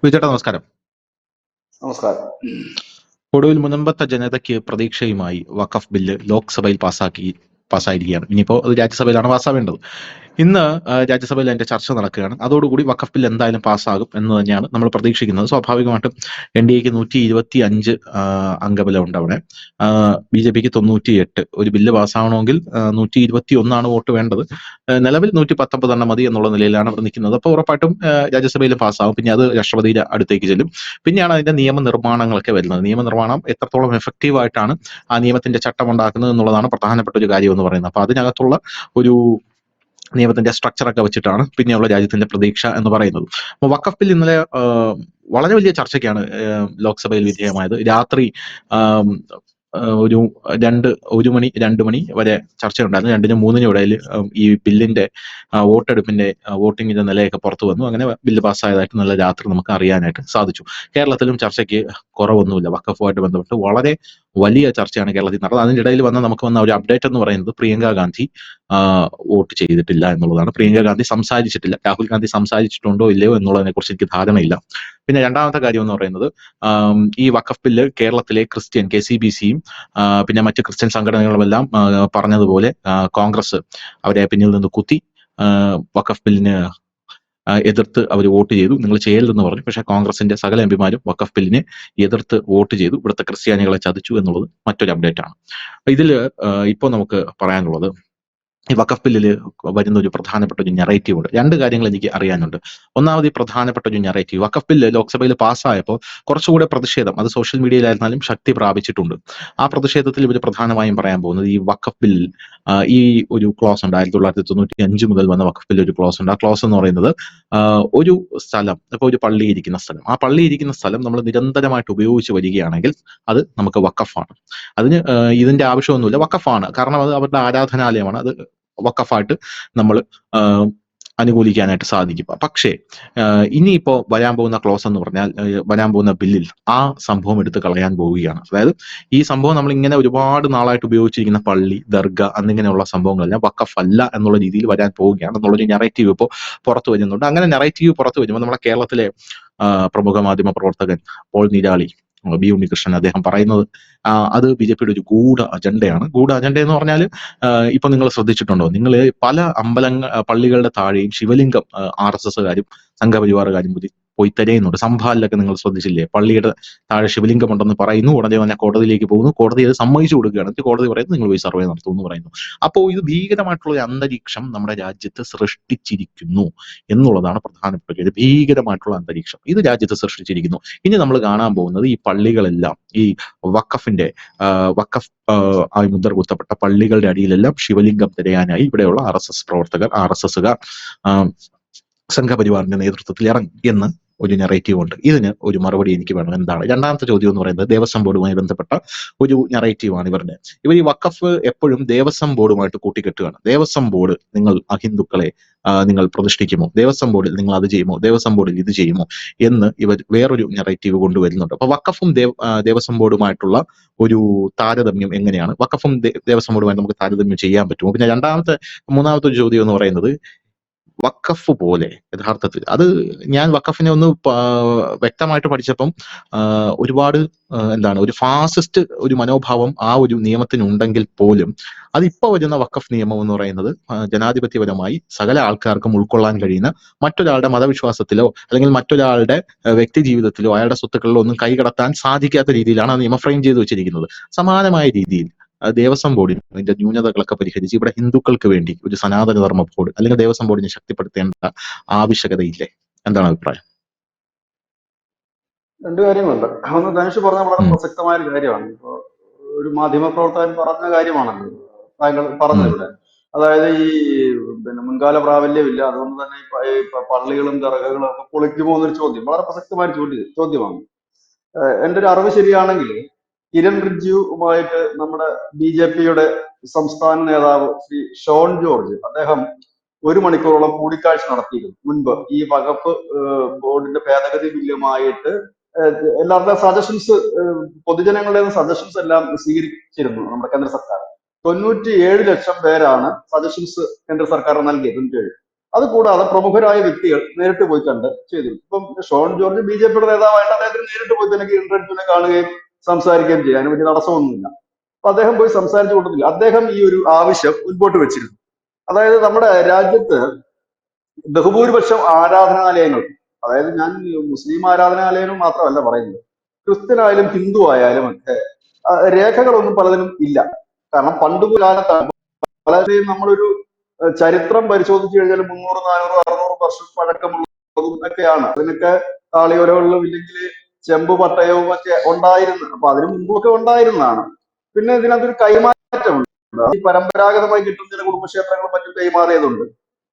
വിജയേട്ടാ നമസ്കാരം. നമസ്കാരം. ഒടുവിൽ മുനമ്പത്തെ ജനതയ്ക്ക് പ്രതീക്ഷയുമായി വഖഫ് ബില്ല് ലോക്സഭയിൽ പാസ്സായിരിക്കുകയാണ്. ഇനിയിപ്പോ അത് രാജ്യസഭയിലാണ് പാസ്സാവേണ്ടത്. ഇന്ന് രാജ്യസഭയിൽ അതിന്റെ ചർച്ച നടക്കുകയാണ്. അതോടുകൂടി വഖഫ് ബിൽ എന്തായാലും പാസ്സാകും എന്ന് തന്നെയാണ് നമ്മൾ പ്രതീക്ഷിക്കുന്നത്. സ്വാഭാവികമായിട്ടും NDAക്ക് 125 അംഗബലമുണ്ട് അവിടെ. BJPക്ക് 98. ഒരു ബില്ല് പാസ്സാവണമെങ്കിൽ 121 വോട്ട് വേണ്ടത്. നിലവിൽ 119 മതി എന്നുള്ള നിലയിലാണ് അവർ നിൽക്കുന്നത്. അപ്പോൾ ഉറപ്പായിട്ടും രാജ്യസഭയിൽ പാസ്സാവും. പിന്നെ അത് രാഷ്ട്രപതിയുടെ അടുത്തേക്ക് ചെല്ലും. പിന്നെയാണ് അതിന്റെ നിയമനിർമ്മാണങ്ങളൊക്കെ വരുന്നത്. നിയമനിർമ്മാണം എത്രത്തോളം എഫക്റ്റീവ് ആയിട്ടാണ് ആ നിയമത്തിന്റെ ചട്ടം ഉണ്ടാക്കുന്നത് എന്നുള്ളതാണ് പ്രധാനപ്പെട്ട ഒരു കാര്യം എന്ന് പറയുന്നത്. അപ്പൊ അതിനകത്തുള്ള ഒരു നിയമത്തിന്റെ സ്ട്രക്ചർ ഒക്കെ വെച്ചിട്ടാണ് പിന്നെയുള്ള രാജ്യത്തിന്റെ പ്രതീക്ഷ എന്ന് പറയുന്നത്. അപ്പൊ വഖഫ് ബിൽ ഇന്നലെ വളരെ വലിയ ചർച്ചയ്ക്കാണ് ലോക്സഭയിൽ വിധേയമായത്. രാത്രി ഒരു 1 മണി 2 മണി വരെ ചർച്ചയുണ്ടായിരുന്നു. 2-നും 3-നും ഇടയിൽ ഈ ബില്ലിന്റെ വോട്ടെടുപ്പിന്റെ വോട്ടിങ്ങിന്റെ നിലയൊക്കെ പുറത്തു വന്നു. അങ്ങനെ ബില്ല് പാസ്സായതായിട്ട് നല്ല രാത്രി നമുക്ക് അറിയാനായിട്ട് സാധിച്ചു. കേരളത്തിലും ചർച്ചയ്ക്ക് കുറവൊന്നുമില്ല. വഖഫുമായിട്ട് ബന്ധപ്പെട്ട് വളരെ വലിയ ചർച്ചയാണ് കേരളത്തിൽ നടന്നത്. അതിന്റെ ഇടയിൽ നമുക്ക് വന്ന ഒരു അപ്ഡേറ്റ് എന്ന് പറയുന്നത് പ്രിയങ്ക ഗാന്ധി വോട്ട് ചെയ്തിട്ടില്ല എന്നുള്ളതാണ്. പ്രിയങ്ക ഗാന്ധി സംസാരിച്ചിട്ടില്ല. രാഹുൽ ഗാന്ധി സംസാരിച്ചിട്ടുണ്ടോ ഇല്ലയോ എന്നുള്ളതിനെ കുറിച്ച് എനിക്ക് ധാരണയില്ല. പിന്നെ രണ്ടാമത്തെ കാര്യം എന്ന് പറയുന്നത് ഈ വഖഫ് ബില്ല് കേരളത്തിലെ ക്രിസ്ത്യൻ KCBCയും പിന്നെ മറ്റ് ക്രിസ്ത്യൻ സംഘടനകളുമെല്ലാം പറഞ്ഞതുപോലെ കോൺഗ്രസ് അവരെ പിന്നിൽ നിന്ന് കുത്തി വഖഫ് ബില്ലിന് എതിർത്ത് അവർ വോട്ട് ചെയ്തു. നിങ്ങൾ ചെയ്യരുതെന്ന് പറഞ്ഞു. പക്ഷേ കോൺഗ്രസിന്റെ സകല എംപിമാരും വഖഫ് ബില്ലിനെ എതിർത്ത് വോട്ട് ചെയ്തു. ഇവിടുത്തെ ക്രിസ്ത്യാനികളെ ചതിച്ചു എന്നുള്ളത് മറ്റൊരു അപ്ഡേറ്റ് ആണ്. ഇതില് ഇപ്പോൾ നമുക്ക് പറയാനുള്ളത് ഈ വഖഫ് ബില്ലിൽ വരുന്ന ഒരു പ്രധാനപ്പെട്ട ഒരു നെറേറ്റീവ് ഉണ്ട്. 2 കാര്യങ്ങൾ എനിക്ക് അറിയാനുണ്ട്. ഒന്നാമത് ഈ പ്രധാനപ്പെട്ട ഒരു നെറേറ്റീവ് വഖഫ് ബില്ല് ലോക്സഭയിൽ പാസ്സായപ്പോൾ കുറച്ചുകൂടെ പ്രതിഷേധം അത് സോഷ്യൽ മീഡിയയിലായിരുന്നാലും ശക്തി പ്രാപിച്ചിട്ടുണ്ട്. ആ പ്രതിഷേധത്തിൽ ഇവർ പ്രധാനമായും പറയാൻ പോകുന്നത് ഈ വഖഫ് ബിൽ ഈ ഒരു ക്ലോസ് ഉണ്ട്. 1995 മുതൽ വന്ന വഖഫ് ബില്ല് ഒരു ക്ലോസ് ഉണ്ട്. ആ ക്ലോസ് എന്ന് പറയുന്നത് ഒരു സ്ഥലം, ഇപ്പോൾ ഒരു പള്ളി ഇരിക്കുന്ന സ്ഥലം, ആ പള്ളി ഇരിക്കുന്ന സ്ഥലം നമ്മൾ നിരന്തരമായിട്ട് ഉപയോഗിച്ച് വരികയാണെങ്കിൽ അത് നമുക്ക് വഖഫാണ്. അതിന് ഇതിന്റെ ആവശ്യമൊന്നുമില്ല. വഖഫാണ്. കാരണം അത് അവരുടെ ആരാധനാലയമാണ്. അത് വഖഫായിട്ട് നമ്മൾ അനുകൂലിക്കാനായിട്ട് സാധിക്കും. പക്ഷേ ഇനിയിപ്പോ വരാൻ പോകുന്ന ക്ലോസ് എന്ന് പറഞ്ഞാൽ വരാൻ പോകുന്ന ബില്ലിൽ ആ സംഭവം എടുത്ത് കളയാൻ പോവുകയാണ്. അതായത് ഈ സംഭവം നമ്മൾ ഇങ്ങനെ ഒരുപാട് നാളായിട്ട് ഉപയോഗിച്ചിരിക്കുന്ന പള്ളി, ദർഗ എന്നിങ്ങനെയുള്ള സംഭവങ്ങളെല്ലാം വഖഫ് അല്ല എന്നുള്ള രീതിയിൽ വരാൻ പോവുകയാണ് എന്നുള്ളൊരു നെറേറ്റീവ് ഇപ്പോൾ പുറത്തു വരുന്നുണ്ട്. അങ്ങനെ നെറേറ്റീവ് പുറത്തു വരുമ്പോൾ നമ്മുടെ കേരളത്തിലെ പ്രമുഖ മാധ്യമ പ്രവർത്തകൻ പോൾ നീരാളി, ബി ഉണ്ണികൃഷ്ണൻ അദ്ദേഹം പറയുന്നത് അത് BJPയുടെ ഒരു ഗൂഢ അജണ്ടയാണ്. ഗൂഢ അജണ്ട എന്ന് പറഞ്ഞാൽ ഇപ്പൊ നിങ്ങൾ ശ്രദ്ധിച്ചിട്ടുണ്ടോ? നിങ്ങൾ പല പള്ളികളുടെ താഴെയും ശിവലിംഗം RSSകാരും സംഘപരിവാറുകാരും പോയി തിരയുന്നുണ്ട്. സംഭാലിലൊക്കെ നിങ്ങൾ ശ്രദ്ധിച്ചില്ലേ? പള്ളിയുടെ താഴെ ശിവലിംഗം ഉണ്ടെന്ന് പറയുന്നു. ഉടനെ തന്നെ കോടതിയിലേക്ക് പോകുന്നു. കോടതി അത് സമ്മതിച്ചു കൊടുക്കുകയാണ്. കോടതി പറയുന്നു നിങ്ങൾ പോയി സർവേ നടത്തും എന്ന് പറയുന്നു. അപ്പോൾ ഇത് ഭീകരമായിട്ടുള്ള ഒരു അന്തരീക്ഷം നമ്മുടെ രാജ്യത്ത് സൃഷ്ടിച്ചിരിക്കുന്നു എന്നുള്ളതാണ് പ്രധാനപ്പെട്ട ഒരു ഭീകരമായിട്ടുള്ള അന്തരീക്ഷം ഇത് രാജ്യത്ത് സൃഷ്ടിച്ചിരിക്കുന്നു. ഇനി നമ്മൾ കാണാൻ പോകുന്നത് ഈ പള്ളികളെല്ലാം ഈ വഖഫിന്റെ വഖഫ് ആയി മുദ്ര കുത്തപ്പെട്ട പള്ളികളുടെ അടിയിലെല്ലാം ശിവലിംഗം തിരയാനായി ഇവിടെയുള്ള RSS പ്രവർത്തകർ RSSകാർ സംഘപരിവാറിന്റെ നേതൃത്വത്തിൽ ഇറങ്ങി എന്ന് ഒരു നെറേറ്റീവ് ഉണ്ട്. ഇതിന് ഒരു മറുപടി എനിക്ക് വേണം. എന്താണ് രണ്ടാമത്തെ ചോദ്യം എന്ന് പറയുന്നത്? ദേവസ്വം ബോർഡുമായി ബന്ധപ്പെട്ട ഒരു നെറേറ്റീവാണ് ഇവരുടെ. ഇവർ ഈ വഖഫ് എപ്പോഴും ദേവസ്വം ബോർഡുമായിട്ട് കൂട്ടിക്കെട്ടുകയാണ്. ദേവസ്വം ബോർഡ് നിങ്ങൾ അഹിന്ദുക്കളെ നിങ്ങൾ പ്രതിഷ്ഠിക്കുമോ? ദേവസ്വം ബോർഡിൽ നിങ്ങൾ അത് ചെയ്യുമോ? ദേവസ്വം ബോർഡിൽ ഇത് ചെയ്യുമോ എന്ന് ഇവർ വേറൊരു നെറേറ്റീവ് കൊണ്ടുവരുന്നുണ്ട്. അപ്പൊ വഖഫും ദേവസ്വം ബോർഡുമായിട്ടുള്ള ഒരു താരതമ്യം എങ്ങനെയാണ്? വഖഫും ദേവസ്വം ബോർഡുമായിട്ട് നമുക്ക് താരതമ്യം ചെയ്യാൻ പറ്റുമോ? പിന്നെ മൂന്നാമത്തെ ഒരു ചോദ്യം എന്ന് പറയുന്നത് വഖഫ് പോലെ യഥാർത്ഥത്തിൽ അത് ഞാൻ വഖഫിനെ ഒന്ന് വ്യക്തമായിട്ട് പഠിച്ചപ്പം ഒരുപാട് ഒരു ഫാസിസ്റ്റ് ഒരു മനോഭാവം ആ ഒരു നിയമത്തിനുണ്ടെങ്കിൽ പോലും അതിപ്പോ വരുന്ന വഖഫ് നിയമം എന്ന് പറയുന്നത് ജനാധിപത്യപരമായി സകല ആൾക്കാർക്കും ഉൾക്കൊള്ളാൻ കഴിയുന്ന മറ്റൊരാളുടെ മതവിശ്വാസത്തിലോ അല്ലെങ്കിൽ മറ്റൊരാളുടെ വ്യക്തി ജീവിതത്തിലോ അയാളുടെ സ്വത്തുക്കളിലോ ഒന്നും കൈകടത്താൻ സാധിക്കാത്ത രീതിയിലാണ് ആ നിയമം ഫ്രെയിം ചെയ്ത് വെച്ചിരിക്കുന്നത്. സമാനമായ രീതിയിൽ ദേവസ്വം ബോർഡിന് ഇതിന്റെ ന്യൂനതകളൊക്കെ പരിഹരിച്ച് ഇവിടെ ഹിന്ദുക്കൾക്ക് വേണ്ടി ഒരു സനാതന ധർമ്മ ബോർഡ് അല്ലെങ്കിൽ ദേവസ്വം ബോർഡിനെ ശക്തിപ്പെടുത്തേണ്ട ആവശ്യകതയില്ലേ? എന്താണ് അഭിപ്രായം? 2 കാര്യങ്ങളുണ്ട്. ഒന്ന് ധനുഷ് പറഞ്ഞ വളരെ പ്രസക്തമായ ഒരു കാര്യമാണ്. ഇപ്പൊ ഒരു മാധ്യമ പ്രവർത്തകൻ പറഞ്ഞ കാര്യമാണല്ലോ താങ്കൾ പറഞ്ഞിവിടെ. അതായത് ഈ മുൻകാല പ്രാബല്യമില്ല, അതുകൊണ്ട് തന്നെ ഈ പള്ളികളും ദർഗകളും ഒക്കെ പൊളിക്കുമോ എന്നൊരു ചോദ്യം വളരെ പ്രസക്തമായ ചോദ്യമാണ്. എന്റെ ഒരു അറിവ് ശരിയാണെങ്കിൽ കിരൺ റിജ്ജുവുമായിട്ട് നമ്മുടെ BJPയുടെ സംസ്ഥാന നേതാവ് ശ്രീ ഷോൺ ജോർജ് അദ്ദേഹം 1 മണിക്കൂറോളം കൂടിക്കാഴ്ച നടത്തിയിരുന്നു മുൻപ് ഈ വഖഫ് ബോർഡിന്റെ ഭേദഗതി ബില്ലുമായിട്ട്. എല്ലാവരുടെ സജഷൻസ്, പൊതുജനങ്ങളുടെ സജഷൻസ് എല്ലാം സ്വീകരിച്ചിരുന്നു നമ്മുടെ കേന്ദ്ര സർക്കാർ. 97 ലക്ഷം പേരാണ് സജഷൻസ് കേന്ദ്ര സർക്കാർ നൽകിയത്. 97 അത് കൂടാതെ പ്രമുഖരായ വ്യക്തികൾ നേരിട്ട് പോയി കണ്ട് ചെയ്തിരുന്നു. ഇപ്പം ഷോൺ ജോർജ് BJP-യുടെ നേതാവായിട്ട് അദ്ദേഹത്തിന് നേരിട്ട് പോയി തന്നെ ഇന്റർനെറ്റിനെ കാണുകയും സംസാരിക്കുകയും ചെയ്യാൻ വലിയ തടസ്സമൊന്നുമില്ല. അപ്പൊ അദ്ദേഹം പോയി സംസാരിച്ചു കൊടുത്തില്ല. അദ്ദേഹം ഈ ഒരു ആവശ്യം മുൻപോട്ട് വെച്ചിരുന്നു. അതായത് നമ്മുടെ രാജ്യത്ത് ബഹുഭൂരിപക്ഷം ആരാധനാലയങ്ങൾ, അതായത് ഞാൻ മുസ്ലിം ആരാധനാലയങ്ങൾ മാത്രമല്ല പറയുന്നത്, ക്രിസ്ത്യൻ ആയാലും ഹിന്ദു ആയാലും ഒക്കെ രേഖകളൊന്നും പലതിനും ഇല്ല. കാരണം പണ്ടുകാലത്താണ് പലരെയും നമ്മളൊരു ചരിത്രം പരിശോധിച്ചു കഴിഞ്ഞാൽ 300, 400, 600 വർഷം പഴക്കമുള്ളതും ഒക്കെയാണ്. അതിനൊക്കെ താളിയോലകളിലും ഇല്ലെങ്കിൽ ചെമ്പ് പട്ടയവും ഒക്കെ ഉണ്ടായിരുന്നു. അപ്പൊ അതിനു മുമ്പൊക്കെ ഉണ്ടായിരുന്നതാണ്. പിന്നെ ഇതിനകത്തൊരു കൈമാറ്റമുണ്ട്. ഈ പരമ്പരാഗതമായി കിട്ടുന്ന ചില കുടുംബക്ഷേത്രങ്ങളും മറ്റും കൈമാറിയതുണ്ട്.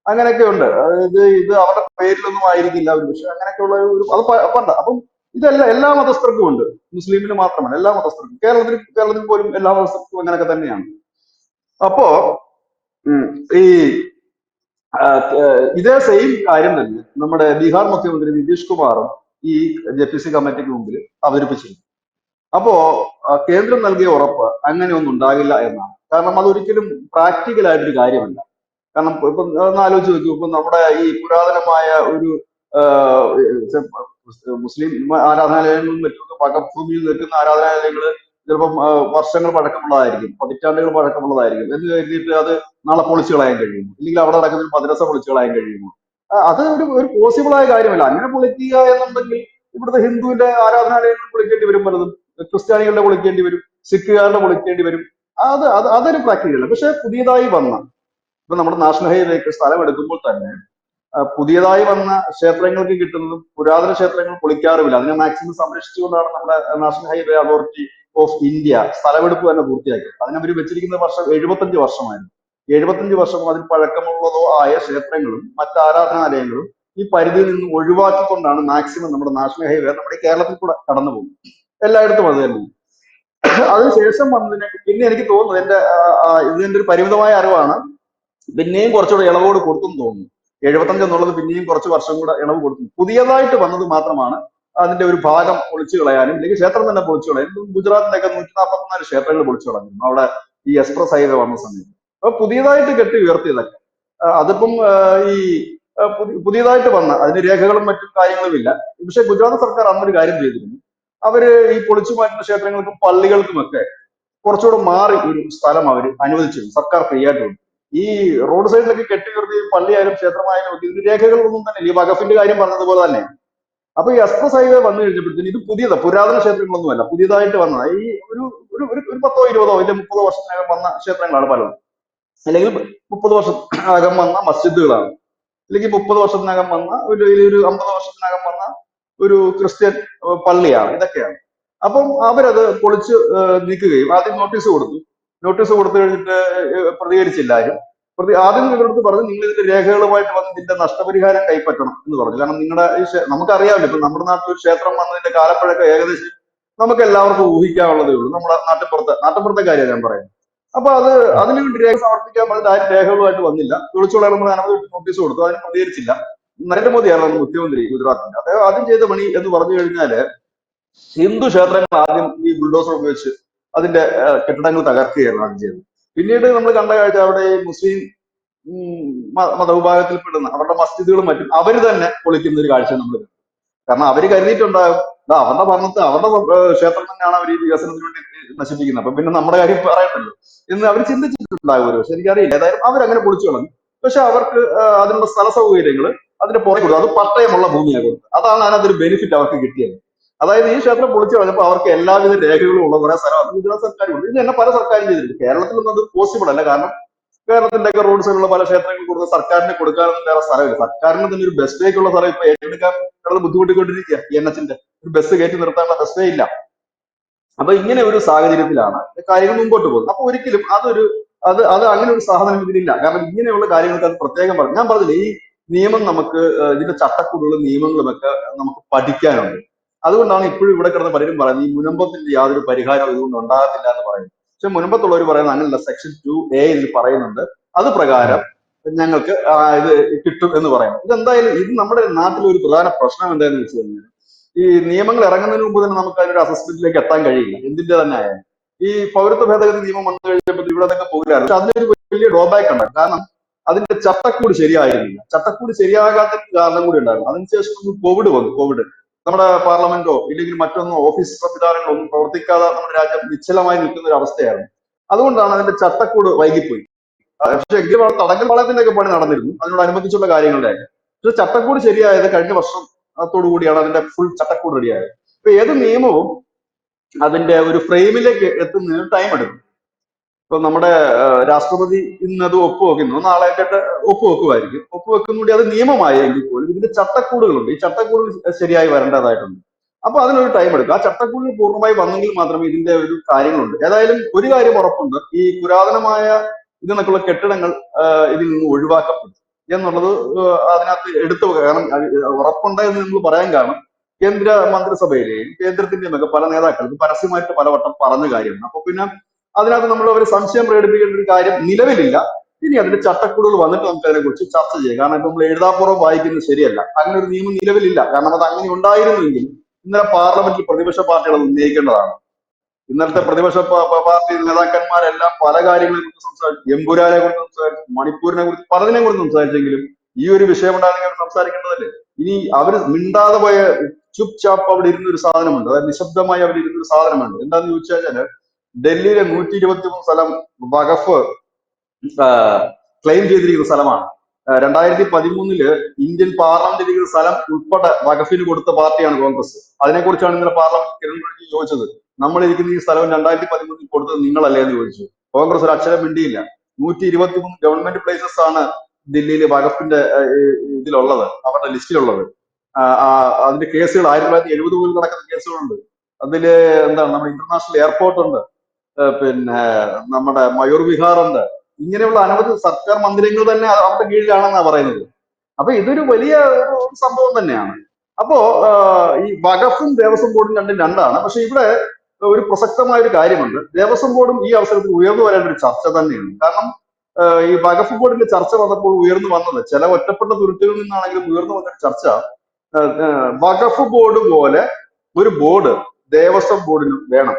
അങ്ങനെയൊക്കെ ഉണ്ട്. അതായത് ഇത് അവരുടെ പേരിലൊന്നും ആയിരിക്കില്ല ഒരു പക്ഷെ അങ്ങനെയൊക്കെയുള്ള ഒരു അത് പണ്ട്. അപ്പം ഇതെല്ലാം എല്ലാ മതസ്ഥർക്കും ഉണ്ട്, മുസ്ലിമിന് മാത്രമല്ല എല്ലാ മതസ്ഥർക്കും. കേരളത്തിൽ പോലും എല്ലാ മതസ്ഥർക്കും അങ്ങനെയൊക്കെ തന്നെയാണ്. അപ്പോ ഈ ഇതേ സെയിം കാര്യം തന്നെ നമ്മുടെ ബീഹാർ മുഖ്യമന്ത്രി നിതീഷ് കുമാറും ഈ JPC കമ്മിറ്റിക്ക് മുമ്പിൽ അവതരിപ്പിച്ചിരുന്നു. അപ്പോ കേന്ദ്രം നൽകിയ ഉറപ്പ് അങ്ങനെയൊന്നും ഉണ്ടാകില്ല എന്നാണ്. കാരണം അതൊരിക്കലും പ്രാക്ടിക്കൽ ആയിട്ടൊരു കാര്യമല്ല. കാരണം ഇപ്പം ഒന്ന് ആലോചിച്ച് നോക്കൂ, ഇപ്പൊ നമ്മുടെ ഈ പുരാതനമായ ഒരു മുസ്ലിം ആരാധനാലയങ്ങളും മറ്റും പകഭൂമിയിൽ നിൽക്കുന്ന ആരാധനാലയങ്ങൾ ചിലപ്പം വർഷങ്ങൾ പഴക്കമുള്ളതായിരിക്കും, പതിറ്റാണ്ടുകൾ പഴക്കമുള്ളതായിരിക്കും എന്ന് കരുതിയിട്ട് അത് നാളെ പൊളിച്ചു കളയാൻ കഴിയുമോ? ഇല്ലെങ്കിൽ അവിടെ നടക്കുന്ന ഒരു മദ്രസ പൊളിച്ചു കളയാൻ കഴിയുമോ? അത് ഒരു പോസിബിൾ ആയ കാര്യമല്ല. അങ്ങനെ പൊളിക്കുക എന്നുണ്ടെങ്കിൽ ഇവിടുത്തെ ഹിന്ദുവിന്റെ ആരാധനാലയങ്ങൾ പൊളിക്കേണ്ടി വരും, പലതും ക്രിസ്ത്യാനികളുടെ പൊളിക്കേണ്ടി വരും, സിഖുകാരുടെ പൊളിക്കേണ്ടി വരും. അതൊരു പ്രാക്ടിക്കൽ. പക്ഷെ പുതിയതായി വന്ന ഇപ്പൊ നമ്മുടെ നാഷണൽ ഹൈവേക്ക് സ്ഥലം എടുക്കുമ്പോൾ തന്നെ പുതിയതായി വന്ന ക്ഷേത്രങ്ങൾക്ക് കിട്ടുന്നതും പുരാതന ക്ഷേത്രങ്ങൾ പൊളിക്കാറുമില്ല. അതിനെ മാക്സിമം സംരക്ഷിച്ചുകൊണ്ടാണ് നമ്മുടെ national highway authority of India സ്ഥലമെടുപ്പ് തന്നെ പൂർത്തിയാക്കിയത്. അതിനവർ വെച്ചിരിക്കുന്ന വർഷം 75 വർഷമായിരുന്നു. 75 വർഷം അതിൽ പഴക്കമുള്ളതോ ആയ ക്ഷേത്രങ്ങളും മറ്റ് ആരാധനാലയങ്ങളും ഈ പരിധിയിൽ നിന്ന് ഒഴിവാക്കിക്കൊണ്ടാണ് മാക്സിമം നമ്മുടെ നാഷണൽ ഹൈവേ നമ്മുടെ കേരളത്തിൽ കൂടെ കടന്നു പോകുന്നത്. എല്ലായിടത്തും അത് തന്നെ. അതിനുശേഷം വന്നതിനെ പിന്നെ എനിക്ക് തോന്നുന്നത് ഇതിന്റെ ഒരു പരിമിതമായ അറിവാണ്, പിന്നെയും കുറച്ചുകൂടെ ഇളവോട് കൊടുത്തെന്ന് തോന്നുന്നു. 75 എന്നുള്ളത് പിന്നെയും കുറച്ച് വർഷം കൂടെ ഇളവ് കൊടുത്തു. പുതിയതായിട്ട് വന്നത് മാത്രമാണ് അതിന്റെ ഒരു ഭാഗം പൊളിച്ചു കളയാനും അല്ലെങ്കിൽ ക്ഷേത്രം തന്നെ പൊളിച്ചു കളയാനും. ഗുജറാത്തിലൊക്കെ 144 ക്ഷേത്രങ്ങൾ പൊളിച്ചു കളഞ്ഞിരുന്നു അവിടെ ഈ എക്സ്പ്രസ് ഹൈവേ വന്ന സമയത്ത്. അപ്പൊ പുതിയതായിട്ട് കെട്ടി ഉയർത്തിയതൊക്കെ അതിപ്പം ഈ പുതിയതായിട്ട് വന്ന അതിന് രേഖകളും മറ്റും കാര്യങ്ങളും ഇല്ല. പക്ഷെ ഗുജറാത്ത് സർക്കാർ അന്നൊരു കാര്യം ചെയ്തിരുന്നു. അവര് ഈ പൊളിച്ചു മാറ്റുന്ന ക്ഷേത്രങ്ങൾക്കും പള്ളികൾക്കുമൊക്കെ കുറച്ചുകൂടെ മാറി ഒരു സ്ഥലം അവർ അനുവദിച്ചിരുന്നു, സർക്കാർ ഫ്രീ ആയിട്ട് കൊടുത്തു. ഈ റോഡ് സൈഡിലൊക്കെ കെട്ടി ഉയർത്തി പള്ളിയായാലും ക്ഷേത്രമായാലും ഒക്കെ ഇതിന് രേഖകളൊന്നും തന്നെ ഈ വഖഫിന്റെ കാര്യം പറഞ്ഞതുപോലെ തന്നെ. അപ്പൊ ഈ എക്സ്പ്രസ് ഹൈവേ വന്നു കഴിഞ്ഞപ്പോഴത്തേന് ഇത് പുരാതന ക്ഷേത്രങ്ങളൊന്നുമല്ല, പുതിയതായിട്ട് വന്ന ഈ ഒരു ഒരു ഒരു 10 20 ഇല്ല 30 വർഷത്തിനകം വന്ന ക്ഷേത്രങ്ങളാണ് പലതും. അല്ലെങ്കിൽ 30 വർഷത്തിനകം വന്ന മസ്ജിദുകളാണ്, അല്ലെങ്കിൽ 30 വർഷത്തിനകം വന്ന ഒരു 50 വർഷത്തിനകം വന്ന ഒരു ക്രിസ്ത്യൻ പള്ളിയാണ്. ഇതൊക്കെയാണ്. അപ്പം അവരത് പൊളിച്ച് നീക്കുകയും ആദ്യം നോട്ടീസ് കൊടുത്തു കഴിഞ്ഞിട്ട് പ്രതികരിച്ചില്ല ആരും. ആദ്യം ഇവരടുത്ത് പറഞ്ഞു നിങ്ങൾ ഇതിന്റെ രേഖകളുമായിട്ട് വന്ന് ഇതിന്റെ നഷ്ടപരിഹാരം കൈപ്പറ്റണം എന്ന് പറഞ്ഞു. കാരണം നിങ്ങളുടെ നമുക്കറിയാമല്ലോ, ഇപ്പൊ നമ്മുടെ നാട്ടിൽ ഒരു ക്ഷേത്രം വന്നതിന്റെ കാലപ്പഴക്കം ഏകദേശം നമുക്ക് എല്ലാവർക്കും ഊഹിക്കാനുള്ളതേ ഉള്ളൂ. നമ്മുടെ നാട്ടിൻപുറത്തെ കാര്യം ഞാൻ പറയുന്നത്. അപ്പൊ അതിനുവേണ്ടി രേഖ സമർപ്പിക്കാൻ പറഞ്ഞിട്ട് ആരും രേഖകളുമായിട്ട് വന്നില്ല. വിളിച്ചോളാൻ അനവധി നോട്ടീസ് കൊടുത്തു, അതിന് പ്രതികരിച്ചില്ല. നരേന്ദ്രമോദിയാണ് മുഖ്യമന്ത്രി ഗുജറാത്തിന്റെ. അദ്ദേഹം ആദ്യം ചെയ്ത പണി എന്ന് പറഞ്ഞു കഴിഞ്ഞാല് ഹിന്ദു ക്ഷേത്രങ്ങൾ ആദ്യം ഈ ബുൾഡോസർ ഉപയോഗിച്ച് അതിന്റെ കെട്ടിടങ്ങൾ തകർക്കുകയായിരുന്നു ആദ്യം ചെയ്തത്. പിന്നീട് നമ്മൾ കണ്ട കാഴ്ച അവിടെ ഈ മുസ്ലിം മതവിഭാഗത്തിൽപ്പെടുന്ന അവരുടെ മസ്ജിദുകളും മറ്റും അവര് തന്നെ പൊളിക്കുന്ന ഒരു കാഴ്ച നമ്മൾ കണ്ടു. കാരണം അവര് കരുതിയിട്ടുണ്ടാകും അവരുടെ ഭരണത്തെ അവരുടെ ക്ഷേത്രം തന്നെയാണ് അവർ ഈ വികസനത്തിന് വേണ്ടി നശിപ്പിക്കുന്നത്, അപ്പൊ പിന്നെ നമ്മുടെ കാര്യം പറയണ്ടല്ലോ എന്ന് അവർ ചിന്തിച്ചിട്ടുണ്ടാകും. പക്ഷെ എനിക്കറിയില്ല. ഏതായാലും അവരങ്ങനെ പൊളിച്ചു കളഞ്ഞു. പക്ഷെ അവർക്ക് അതിനുള്ള സ്ഥല സൗകര്യങ്ങൾ അതിന്റെ പുറകെ കൊടുത്തു. അത് പട്ടയമുള്ള ഭൂമിയാണ് കൊടുത്തത്. അതാണ് അതിനകത്തൊരു ബെനിഫിറ്റ് അവർക്ക് കിട്ടിയത്. അതായത് ഈ ക്ഷേത്രം പൊളിച്ചു കളഞ്ഞപ്പോൾ അവർക്ക് എല്ലാവിധ രേഖകളും ഉള്ള കുറെ സ്ഥലം ഗുജറാത്ത് സർക്കാരുണ്ട്. ഇത് തന്നെ പല സർക്കാരും ചെയ്തിട്ടുണ്ട്. കേരളത്തിലൊന്നും അത് പോസിബിൾ അല്ല. കാരണം കേരളത്തിന്റെ ഒക്കെ റോഡ് സൈഡിലുള്ള പല ക്ഷേത്രങ്ങൾ കൊടുത്ത് സർക്കാരിന് കൊടുക്കാനൊന്നും വേറെ സ്ഥലമില്ല. സർക്കാരിന് തന്നെ ഒരു ബസ് വേക്കുള്ള സ്ഥലം ഇപ്പൊ ഏറ്റെടുക്കാൻ ബുദ്ധിമുട്ടിക്കൊണ്ടിരിക്കുക. NH ഒരു ബസ് കയറ്റി നിർത്താനുള്ള ബസ് വേ ഇല്ല. അപ്പൊ ഇങ്ങനെ ഒരു സാഹചര്യത്തിലാണ് കാര്യങ്ങൾ മുമ്പോട്ട് പോകുന്നത്. അപ്പൊ ഒരിക്കലും അത് അങ്ങനെ ഒരു സാധനം ഇതിലില്ല. കാരണം ഇങ്ങനെയുള്ള കാര്യങ്ങൾക്ക് അത് പ്രത്യേകം പറഞ്ഞു. ഞാൻ പറഞ്ഞില്ലേ, ഈ നിയമം നമുക്ക് ഇതിന്റെ ചട്ടക്കൂടുകളും നിയമങ്ങളും ഒക്കെ നമുക്ക് പഠിക്കാനുണ്ട്. അതുകൊണ്ടാണ് ഇപ്പോഴും ഇവിടെ കിടന്ന് പലരും പറയുന്നത് ഈ മുനമ്പത്തിന്റെ യാതൊരു പരിഹാരം ഇതുകൊണ്ട് ഉണ്ടാകത്തില്ല എന്ന് പറയുന്നത്. പക്ഷെ മുനമ്പത്തുള്ളവർ പറയുന്നത് അങ്ങനെയല്ല. സെക്ഷൻ 2A ഇതിൽ പറയുന്നുണ്ട്, അത് പ്രകാരം ഞങ്ങൾക്ക് ഇത് കിട്ടും എന്ന് പറയുന്നു. ഇതെന്തായാലും ഇത് നമ്മുടെ നാട്ടിലെ ഒരു പ്രധാന പ്രശ്നം എന്താണെന്ന് വെച്ച് കഴിഞ്ഞാൽ ഈ നിയമങ്ങൾ ഇറങ്ങുന്നതിന് മുമ്പ് തന്നെ നമുക്ക് അതിനൊരു അസസ്മെന്റിലേക്ക് എത്താൻ കഴിയില്ല. എന്തിന്റെ തന്നെ ആയാലും ഈ പൗരത്വ ഭേദഗതി നിയമം വന്നു കഴിഞ്ഞപ്പോൾ ഇവിടെ അതൊക്കെ പോകില്ലായിരുന്നു. പക്ഷെ അതിനൊരു വലിയ ഡ്രോബാക്ക് ഉണ്ട്. കാരണം അതിന്റെ ചട്ടക്കൂട് ശരിയായിരുന്നില്ല. ചട്ടക്കൂട് ശരിയാകാത്ത കാരണം കൂടി ഉണ്ടായിരുന്നു. അതിനുശേഷം കോവിഡ് വന്നു. കോവിഡ് നമ്മുടെ പാർലമെന്റോ ഇല്ലെങ്കിൽ മറ്റൊന്നോ ഓഫീസ് സംവിധാനങ്ങളോ ഒന്നും പ്രവർത്തിക്കാതെ നമ്മുടെ രാജ്യം നിശ്ചലമായി നിൽക്കുന്ന ഒരു അവസ്ഥയായിരുന്നു. അതുകൊണ്ടാണ് അതിന്റെ ചട്ടക്കൂട് വൈകിപ്പോയി. പക്ഷെ എങ്കിലും അവിടെ തടങ്കൽ പാളയത്തിന്റെ ഒക്കെ പണി നടന്നിരുന്നു, അതിനോടനുബന്ധിച്ചുള്ള കാര്യങ്ങളുടെ. പക്ഷെ ചട്ടക്കൂട് ശരിയായത് കഴിഞ്ഞ വർഷത്തോടു കൂടിയാണ് അതിന്റെ ഫുൾ ചട്ടക്കൂട് റെഡിയായത്. ഇപ്പൊ ഏത് നിയമവും അതിന്റെ ഒരു ഫ്രെയിമിലേക്ക് എത്തുന്നതിന് ടൈം എടുക്കും. ഇപ്പൊ നമ്മുടെ രാഷ്ട്രപതി ഇന്ന് അത് ഒപ്പുവെക്കുന്നു, നാളെ കേട്ട് ഒപ്പുവെക്കുമായിരിക്കും. ഒപ്പുവെക്കുന്നുണ്ട് അത് നിയമമായി എങ്കിൽ പോലും ഇതിന്റെ ചട്ടക്കൂടുകളുണ്ട്. ഈ ചട്ടക്കൂടുകൾ ശരിയായി വരേണ്ടതായിട്ടുണ്ട്. അപ്പൊ അതിനൊരു ടൈം എടുക്കും. ആ ചട്ടക്കൂടുകൾ പൂർണ്ണമായി വന്നെങ്കിൽ മാത്രമേ ഇതിന്റെ ഒരു കാര്യങ്ങളുണ്ട്. ഏതായാലും ഒരു കാര്യം ഉറപ്പുണ്ട്, ഈ പുരാതനമായ ഇതിനൊക്കെയുള്ള കെട്ടിടങ്ങൾ ഇതിൽ നിന്ന് ഒഴിവാക്കപ്പെടും എന്നുള്ളത് അതിനകത്ത് എടുത്തു. കാരണം ഉറപ്പുണ്ട് എന്ന് നമ്മൾ പറയാൻ കാരണം കേന്ദ്ര മന്ത്രിസഭയിലെയും കേന്ദ്രത്തിന്റെയും ഒക്കെ പല നേതാക്കൾക്കും പരസ്യമായിട്ട് പലവട്ടം പറഞ്ഞ കാര്യമാണ്. അപ്പൊ പിന്നെ അതിനകത്ത് നമ്മൾ ഒരു സംശയം പ്രകടിപ്പിക്കേണ്ട ഒരു കാര്യം നിലവിലില്ല. ഇനി അതിന്റെ ചട്ടക്കൂടുകൾ വന്നിട്ട് നമുക്ക് അതിനെ കുറിച്ച് ചർച്ച ചെയ്യാം. കാരണം ഇപ്പൊ നമ്മൾ എഴുതാപ്പുറം വായിക്കുന്നത് ശരിയല്ല. അങ്ങനെ ഒരു നിയമം നിലവിലില്ല. കാരണം അത് അങ്ങനെ ഉണ്ടായിരുന്നുവെങ്കിൽ ഇന്നലെ പാർലമെന്റിൽ പ്രതിപക്ഷ പാർട്ടികൾ അത് ഉന്നയിക്കേണ്ടതാണ്. ഇന്നലത്തെ പ്രതിപക്ഷ പാർട്ടി നേതാക്കന്മാരെല്ലാം പല കാര്യങ്ങളെ കുറിച്ച് സംസാരിച്ചു. എമ്പുരാനെ കുറിച്ച് സംസാരിച്ചു, മണിപ്പൂരിനെ കുറിച്ച് പലതിനെ കുറിച്ച് സംസാരിച്ചെങ്കിലും ഈ ഒരു വിഷയം ഉണ്ടാകുന്ന സംസാരിക്കേണ്ടതല്ലേ. ഇനി അവർ മിണ്ടാതെ പോയ ചുപ് ചാപ്പ് അവിടെ ഇരുന്നൊരു സാധനമുണ്ട്, അതായത് നിശബ്ദമായി അവിടെ ഇരുന്നൊരു സാധനമുണ്ട്. എന്താന്ന് ചോദിച്ചു കഴിഞ്ഞാല് ഡൽഹിയിലെ 123 സ്ഥലം വഖഫ് ക്ലെയിം ചെയ്തിരിക്കുന്ന സ്ഥലമാണ്. 2013 ഇന്ത്യൻ പാർലമെന്റ് ഇരിക്കുന്ന സ്ഥലം ഉൾപ്പെടെ വഖഫിന് കൊടുത്ത പാർട്ടിയാണ് കോൺഗ്രസ്. അതിനെക്കുറിച്ചാണ് ഇന്നലെ പാർലമെന്റ് കിരൺ റിജിജു ചോദിച്ചത്. നമ്മൾ ഇരിക്കുന്ന ഈ സ്ഥലം 2013 കൊടുത്തത് നിങ്ങളല്ലേ എന്ന് ചോദിച്ചു. കോൺഗ്രസ് ഒരു അക്ഷരം മിണ്ടിയില്ല. 123 ഗവൺമെന്റ് പ്ലേസസ് ആണ് ദില്ലിയിൽ വഖഫിന്റെ ഇതിലുള്ളത്, അവരുടെ ലിസ്റ്റിലുള്ളത്. അതിന്റെ കേസുകൾ 1970 മുതൽ നടക്കുന്ന കേസുകളുണ്ട്. അതില് എന്താണ്, നമ്മുടെ ഇന്റർനാഷണൽ എയർപോർട്ട് ഉണ്ട്, പിന്നെ നമ്മുടെ മയൂർ വിഹാർ ഉണ്ട്. ഇങ്ങനെയുള്ള അനവധി സർക്കാർ മന്ദിരങ്ങൾ തന്നെ അവരുടെ കീഴിലാണെന്നാണ് പറയുന്നത്. അപ്പൊ ഇതൊരു വലിയ ഒരു സംഭവം തന്നെയാണ്. അപ്പോ ഈ വഖഫും ദേവസ്വം ബോർഡും രണ്ടും രണ്ടാണ്. പക്ഷെ ഇവിടെ ഒരു പ്രസക്തമായ ഒരു കാര്യമുണ്ട്. ദേവസ്വം ബോർഡും ഈ അവസരത്തിൽ ഉയർന്നു വരേണ്ട ഒരു ചർച്ച തന്നെയാണ്. കാരണം ഈ വഖഫ് ബോർഡിന്റെ ചർച്ച വന്നപ്പോൾ ഉയർന്നു വന്നത് ചില ഒറ്റപ്പെട്ട തുരുത്തുകളിൽ നിന്നാണെങ്കിലും ഉയർന്നു വന്ന ചർച്ച, വഖഫ് ബോർഡ് പോലെ ഒരു ബോർഡ് ദേവസ്വം ബോർഡിന് വേണം.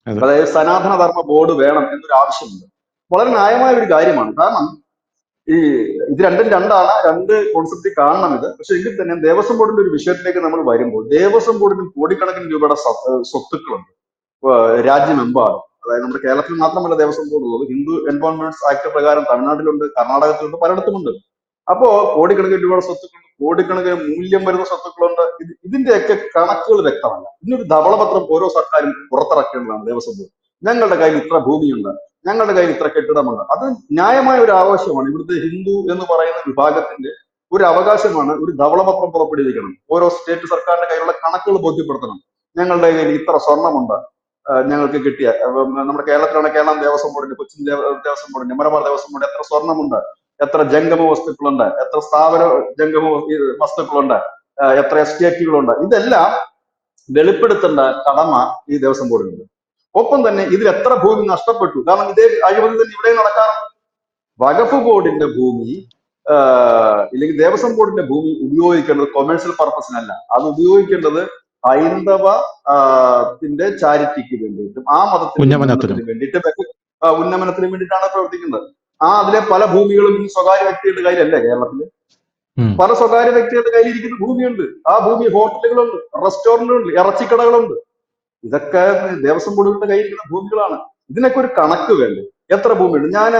അതായത് സനാതന ധർമ്മ ബോർഡ് വേണം എന്നൊരു ആവശ്യമുണ്ട്. വളരെ ന്യായമായ ഒരു കാര്യമാണ്. കാരണം ഈ ഇത് രണ്ടും രണ്ടാണ്, രണ്ട് കോൺസെപ്റ്റ് കാണണം ഇത്. പക്ഷെ എങ്കിൽ തന്നെ ദേവസ്വം ബോർഡിന്റെ ഒരു വിഷയത്തിലേക്ക് നമ്മൾ വരുമ്പോൾ ദേവസ്വം ബോർഡിന് കോടിക്കണക്കിന് രൂപയുടെ സ്വത്തുക്കളുണ്ട് രാജ്യമെമ്പാടും. അതായത് നമ്മുടെ കേരളത്തിൽ മാത്രമല്ല ദേവസ്വം ബോർഡ് ഉള്ളത്. ഹിന്ദു എൻവോൺമെന്റ്സ് ആക്ട് പ്രകാരം തമിഴ്നാട്ടിലുണ്ട്, കർണാടകത്തിലുണ്ട്, പലയിടത്തുമുണ്ട്. അപ്പോ കോടിക്കണക്കിന് രൂപയുടെ സ്വത്തുക്കളുണ്ട്, കോടിക്കണക്കിന് മൂല്യം വരുന്ന സ്വത്തുക്കളുണ്ട്. ഇതിന്റെയൊക്കെ കണക്കുകൾ വ്യക്തമല്ല. ഇന്നൊരു ധവളപത്രം ഓരോ സർക്കാരും പുറത്തിറക്കേണ്ടതാണ്. ദേവസ്വം ബോർഡ് ഞങ്ങളുടെ കയ്യിൽ ഇത്ര ഭൂമിയുണ്ട്, ഞങ്ങളുടെ കയ്യിൽ ഇത്ര കെട്ടിടമുണ്ട്. അത് ന്യായമായ ഒരു ആവശ്യമാണ്. ഇവിടുത്തെ ഹിന്ദു എന്ന് പറയുന്ന വിഭാഗത്തിന്റെ ഒരു അവകാശമാണ് ഒരു ധവളപത്രം പുറപ്പെടുവിക്കണം. ഓരോ സ്റ്റേറ്റ് സർക്കാരിന്റെ കയ്യിലുള്ള കണക്കുകൾ ബോധ്യപ്പെടുത്തണം. ഞങ്ങളുടെ കയ്യിൽ ഇത്ര സ്വർണ്ണമുണ്ട്, ഞങ്ങൾക്ക് കിട്ടിയ. നമ്മുടെ കേരളത്തിലാണ് കേരളം ദേവസ്വം ബോർഡിന്റെ, കൊച്ചിൻ ദേവസ്വം ബോർഡിന്റെ, മലബാർ ദേവസ്വം ബോർഡ് എത്ര സ്വർണ്ണമുണ്ട്, എത്ര ജംഗമ വസ്തുക്കളുണ്ട്, എത്ര സ്ഥാപന ജംഗമ വസ്തുക്കളുണ്ട്, എത്ര എസ്റ്റേറ്റുകളുണ്ട്. ഇതെല്ലാം വെളിപ്പെടുത്തേണ്ട കടമ ഈ ദേവസ്വം ബോർഡിനുണ്ട്. ഒപ്പം തന്നെ ഇതിൽ എത്ര ഭൂമി നഷ്ടപ്പെട്ടു. കാരണം ഇതേ അഴിമതി തന്നെ ഇവിടെ നടക്കാറുണ്ട്. വഖഫ് ബോർഡിന്റെ ഭൂമി ഇല്ലെങ്കിൽ ദേവസ്വം ബോർഡിന്റെ ഭൂമി ഉപയോഗിക്കേണ്ടത് കൊമേഴ്സ്യൽ പർപ്പസിനല്ല. അത് ഉപയോഗിക്കേണ്ടത് ഹൈന്ദവത്തിന്റെ ചാരിറ്റിക്ക് വേണ്ടിയിട്ടും ആ മതത്തിന് വേണ്ടിയിട്ട് ഉന്നമനത്തിന് വേണ്ടിയിട്ടാണ് പ്രവർത്തിക്കുന്നത്. അതിലെ പല ഭൂമികളും ഈ സ്വകാര്യ വ്യക്തികളുടെ കയ്യിലല്ലേ കേരളത്തില്. പല സ്വകാര്യ വ്യക്തികളുടെ കയ്യിൽ ഇരിക്കുന്ന ഭൂമിയുണ്ട്. ആ ഭൂമി ഹോട്ടലുകളുണ്ട്, റെസ്റ്റോറന്റുകളുണ്ട്, ഇറച്ചിക്കടകളുണ്ട്. ഇതൊക്കെ ദേവസ്വം ബോർഡുകളുടെ കയ്യിരിക്കുന്ന ഭൂമികളാണ്. ഇതിനൊക്കെ ഒരു കണക്ക് വേണ്ടേ. എത്ര ഭൂമിയുണ്ട്? ഞാൻ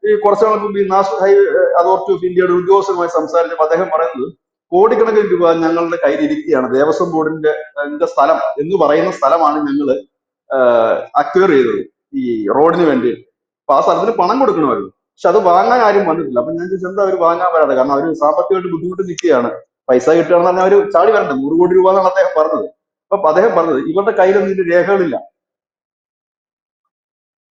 ഈ കുറച്ചു നാൾക്ക് മുമ്പ് ഈ നാഷണൽ ഹൈവേ അതോറിറ്റി ഓഫ് ഇന്ത്യയുടെ ഉദ്യോഗസ്ഥരുമായി സംസാരിച്ചപ്പോൾ അദ്ദേഹം പറയുന്നത് കോടിക്കണക്കിന് രൂപ ഞങ്ങളുടെ കയ്യിൽ ഇരിക്കുകയാണ്. ദേവസ്വം ബോർഡിന്റെ സ്ഥലം എന്ന് പറയുന്ന സ്ഥലമാണ് ഞങ്ങൾ അക്വയർ ചെയ്തത് ഈ റോഡിന് വേണ്ടി. അപ്പൊ ആ സ്ഥലത്തിന് പണം കൊടുക്കണമായിരുന്നു. പക്ഷെ അത് വാങ്ങാൻ ആരും വന്നിട്ടില്ല. അപ്പൊ ഞാൻ ചോദിച്ചാൽ എന്താ അവർ വാങ്ങാൻ വരാതെ? കാരണം അവർ സാമ്പത്തികമായിട്ട് ബുദ്ധിമുട്ട് നിൽക്കുകയാണ്. പൈസ കിട്ടുകയാണെന്ന് പറഞ്ഞാൽ അവർ ചാടി വരണ്ടേ. 100 കോടി രൂപ എന്നാണ് അദ്ദേഹം പറഞ്ഞത്. അപ്പൊ അദ്ദേഹം പറഞ്ഞത് ഇവരുടെ കയ്യിലൊന്നും ഇതിന്റെ രേഖകളില്ല.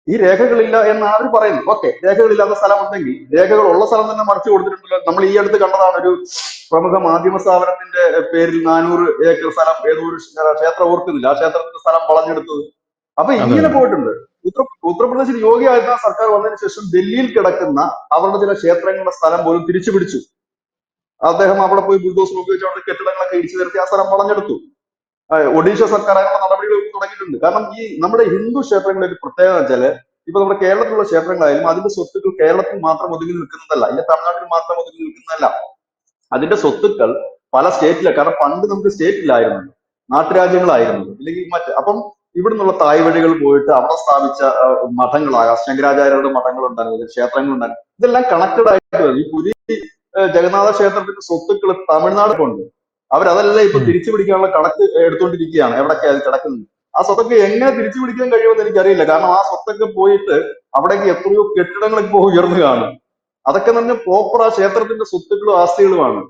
ഈ രേഖകളില്ല എന്നാണ് അവർ പറയുന്നത്. ഓക്കെ, രേഖകളില്ലാത്ത സ്ഥലം ഉണ്ടെങ്കിൽ രേഖകൾ ഉള്ള സ്ഥലം തന്നെ മറിച്ചു കൊടുത്തിട്ടുണ്ടല്ലോ. നമ്മൾ ഈ അടുത്ത് കണ്ടതാണ്, ഒരു പ്രമുഖ മാധ്യമ സ്ഥാപനത്തിന്റെ പേരിൽ 400 ഏക്കർ സ്ഥലം ഏതോ ഒരു ക്ഷേത്രം ഓർക്കുന്നില്ല, ആ ക്ഷേത്രത്തിന്റെ സ്ഥലം വളഞ്ഞെടുത്തത്. അപ്പൊ ഇങ്ങനെ പോയിട്ടുണ്ട്. ഉത്തർപ്രദേശിൽ യോഗി ആദിത്യനാഥ് സർക്കാർ വന്നതിന് ശേഷം ഡൽഹിയിൽ കിടക്കുന്ന അവരുടെ ചില ക്ഷേത്രങ്ങളുടെ സ്ഥലം പോലും തിരിച്ചു പിടിച്ചു. അദ്ദേഹം അവിടെ പോയി ബുൾഡോസർ ഉപയോഗിച്ച് അവിടെ കെട്ടിടങ്ങളൊക്കെ ഇടിച്ചു നിരത്തി ആ സ്ഥലം വളഞ്ഞെടുത്തു. ഒഡീഷ സർക്കാർ അതിനുള്ള നടപടികൾ തുടങ്ങിയിട്ടുണ്ട്. കാരണം ഈ നമ്മുടെ ഹിന്ദു ക്ഷേത്രങ്ങളുടെ ഒരു പ്രത്യേകത വെച്ചാല് ഇപ്പൊ നമ്മുടെ കേരളത്തിലുള്ള ക്ഷേത്രങ്ങളായാലും അതിന്റെ സ്വത്തുക്കൾ കേരളത്തിൽ മാത്രം ഒതുങ്ങി നിൽക്കുന്നതല്ല, ഇല്ല തമിഴ്നാട്ടിൽ മാത്രം ഒതുങ്ങി നിൽക്കുന്നതല്ല. അതിന്റെ സ്വത്തുക്കൾ പല സ്റ്റേറ്റിലെ, കാരണം പണ്ട് നമുക്ക് സ്റ്റേറ്റിലായിരുന്നു, നാട്ടുരാജ്യങ്ങളായിരുന്നു, ഇല്ലെങ്കിൽ മറ്റ്. അപ്പം ഇവിടുന്നുള്ള തായ് വഴികൾ പോയിട്ട് അവിടെ സ്ഥാപിച്ച മഠങ്ങളാകാം, ശങ്കരാചാര്യരുടെ മഠങ്ങളുണ്ടായിരുന്നു, ക്ഷേത്രങ്ങളുണ്ടായിരുന്നു, ഇതെല്ലാം കണക്റ്റഡ് ആയിട്ട് വരും. ഈ പുരി ജഗന്നാഥ ക്ഷേത്രത്തിന്റെ സ്വത്തുക്കൾ തമിഴ്നാട് കൊണ്ട് അവരതെല്ലാം ഇപ്പൊ തിരിച്ചു പിടിക്കാനുള്ള കണക്ക് എടുത്തുകൊണ്ടിരിക്കുകയാണ്, എവിടൊക്കെ അത് കിടക്കുന്നത്. ആ സ്വത്തൊക്കെ എങ്ങനെ തിരിച്ചു പിടിക്കാൻ കഴിയുമെന്ന് എനിക്കറിയില്ല. കാരണം ആ സ്വത്തൊക്കെ പോയിട്ട് അവിടേക്ക് എത്രയോ കെട്ടിടങ്ങളൊക്കെ ഇപ്പോൾ ഉയർന്നു കാണും. അതൊക്കെ തന്നെ പ്രോപ്പർ ആ ക്ഷേത്രത്തിന്റെ സ്വത്തുക്കളും ആസ്തികളുമാണ്.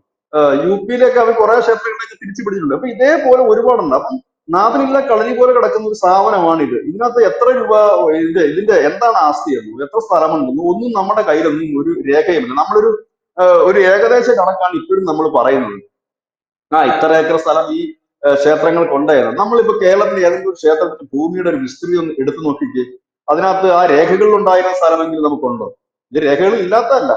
യു പിയിലൊക്കെ അവർ കുറെ ക്ഷേത്രങ്ങളിലേക്ക് തിരിച്ചു പിടിച്ചിട്ടുണ്ട്. അപ്പൊ ഇതേപോലെ ഒരുപാടുണ്ട്. അപ്പം നാഥനില്ല കളരി പോലെ കിടക്കുന്ന ഒരു സ്ഥാപനമാണ് ഇത്. ഇതിനകത്ത് എത്ര രൂപ, ഇതിന്റെ എന്താണ് ആസ്തി എന്നും എത്ര സ്ഥലമുണ്ടെന്നും ഒന്നും നമ്മുടെ കയ്യിലൊന്നും ഒരു രേഖയുമില്ല. നമ്മളൊരു ഒരു ഏകദേശ കണക്കാണ് ഇപ്പോഴും നമ്മൾ പറയുന്നത്. ഇത്ര ഏക്കർ സ്ഥലം ഈ ക്ഷേത്രങ്ങൾ കൊണ്ടായിരുന്നു. നമ്മളിപ്പോ കേരളത്തിൽ ഏതെങ്കിലും ഒരു ക്ഷേത്രത്തിന്റെ ഭൂമിയുടെ ഒരു വിസ്തൃതി ഒന്ന് എടുത്തു നോക്കിക്കേ. അതിനകത്ത് ആ രേഖകളിൽ ഉണ്ടായിരുന്ന സ്ഥലമെങ്കിലും നമുക്കുണ്ടോ? ഇത് രേഖകൾ ഇല്ലാത്തതല്ല,